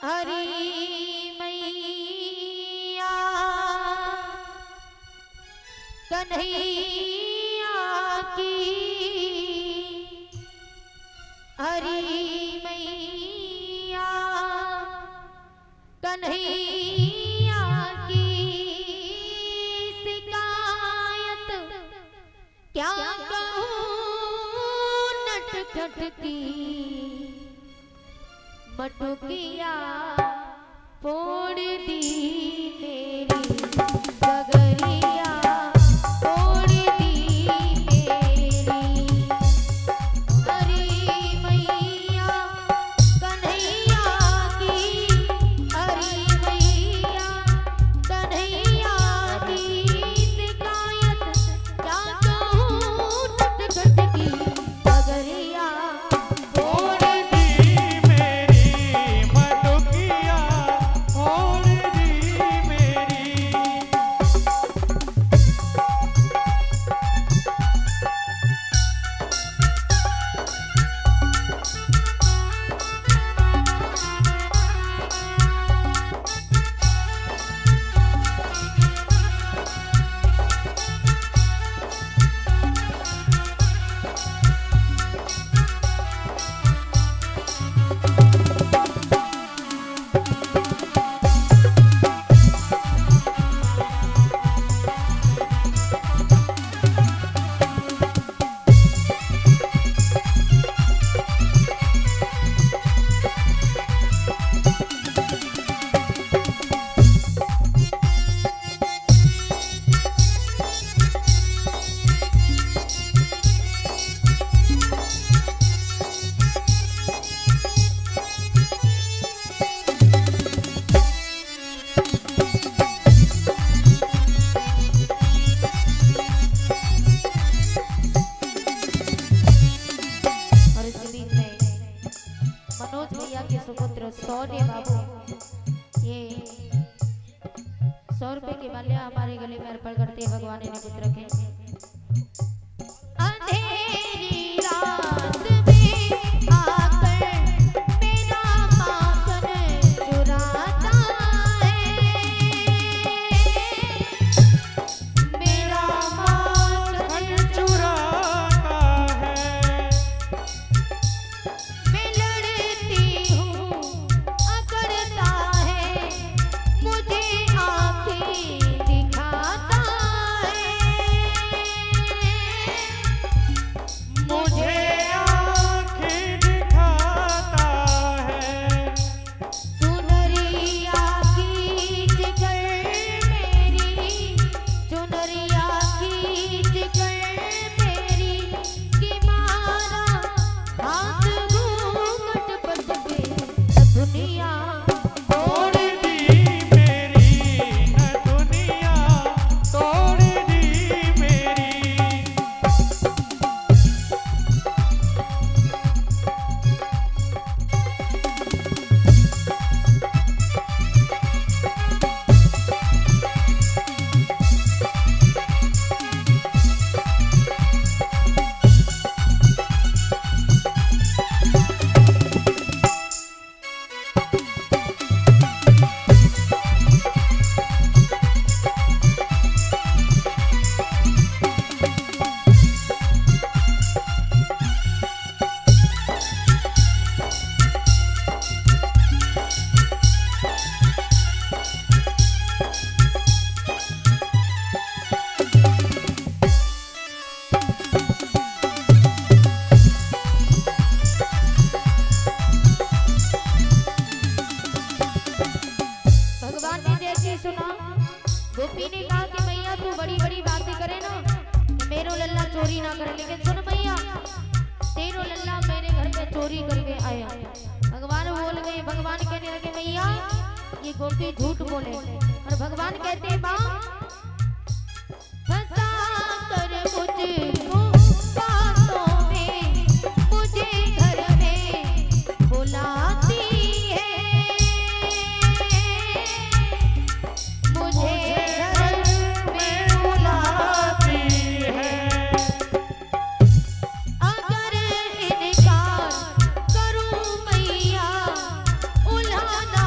हरी मैया कन्हैया की, हरी मैया कन्हैया की शिकायत क्या कहूँ नटखट की। मटुकिया फोड़ दी मेरी गगरिया, फोड़ दी मेरी। हरी मैया कन्हैया की, हरी मैया कन्हैया की शिकायत क्या कहूँ नटखट की। गगरिया सुपुत्र सौर्य बाबू ये 100 रुपए की माल्या हमारे गले में अर्पण करते हैं। भगवान ने कुछ रखे। अंधेरी रात में आकर मेरा माखन चुराता है, मेरा माखन चुराता है। मैं लड़ती हूँ अकड़ता है, मुझे आँखें दिखाता है, मुझे आँखें दिखाता है। चुनरिया खींच कर मेरी, चुनरिया खींच कर मेरी कि मारा हाथ घूंघट बच के दुनिया तोड़ दी मेरी, न दुनिया तोड़ दी मेरी। भगवान ने जैसी सुना, गोपी ने कहा कि मैया तू बड़ी बड़ी बातें करे ना, मेरो लल्ला चोरी ना करे, लेकिन सुन मैया तेरो लल्ला मेरे घर में चोरी करके आया। भगवान बोल गए, भगवान कहने लगे मैया ये गोपी झूठ बोले। और भगवान कहते माँ फंसा कर मुझको बातों में, मुझे घर में बुलाती है, मुझे घर में बुलाती है। अगर इनकार करूं मैया उल्हाना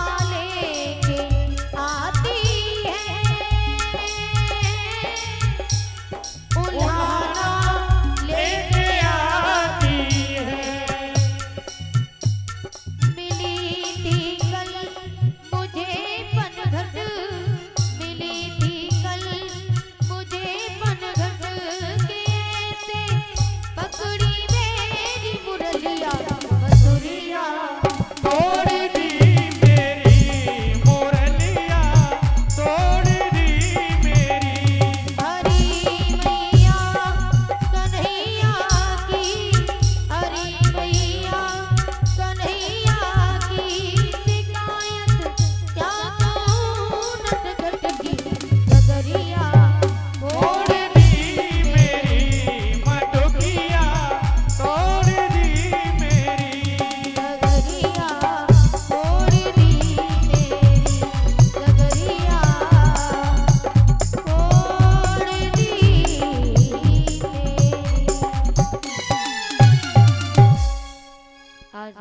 आज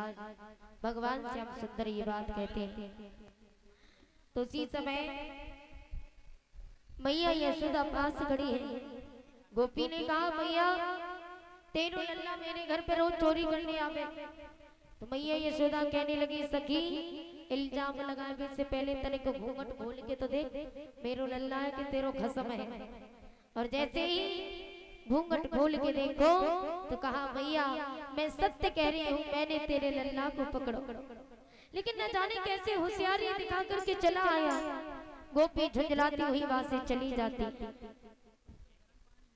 भगवान श्याम सुंदर ये बात कहते हैं। तो उसी समय मैया यशोदा पास खड़ी है। गोपी ने कहा मैया तेरो लल्ला मेरे घर पे रोज चोरी करने आवे। तो मैया यशोदा कहने लगी सखी इल्जाम लगाने से पहले तने को घूंघट खोल के तो देख, मेरो लल्ला है कि तेरो खसम है। और जैसे ही घूंघट खोल के देखो तो कहा भैया मैं सत्य कह रही हूँ, मैंने तेरे लल्ला को पकड़ो। लेकिन न जाने कैसे होशियारी दिखा करके चला आया। गोपी झुंझलाती हुई वहां से चली जाती।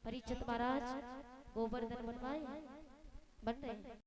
परीक्षित महाराज गोवर्धन बनवाए बन रहे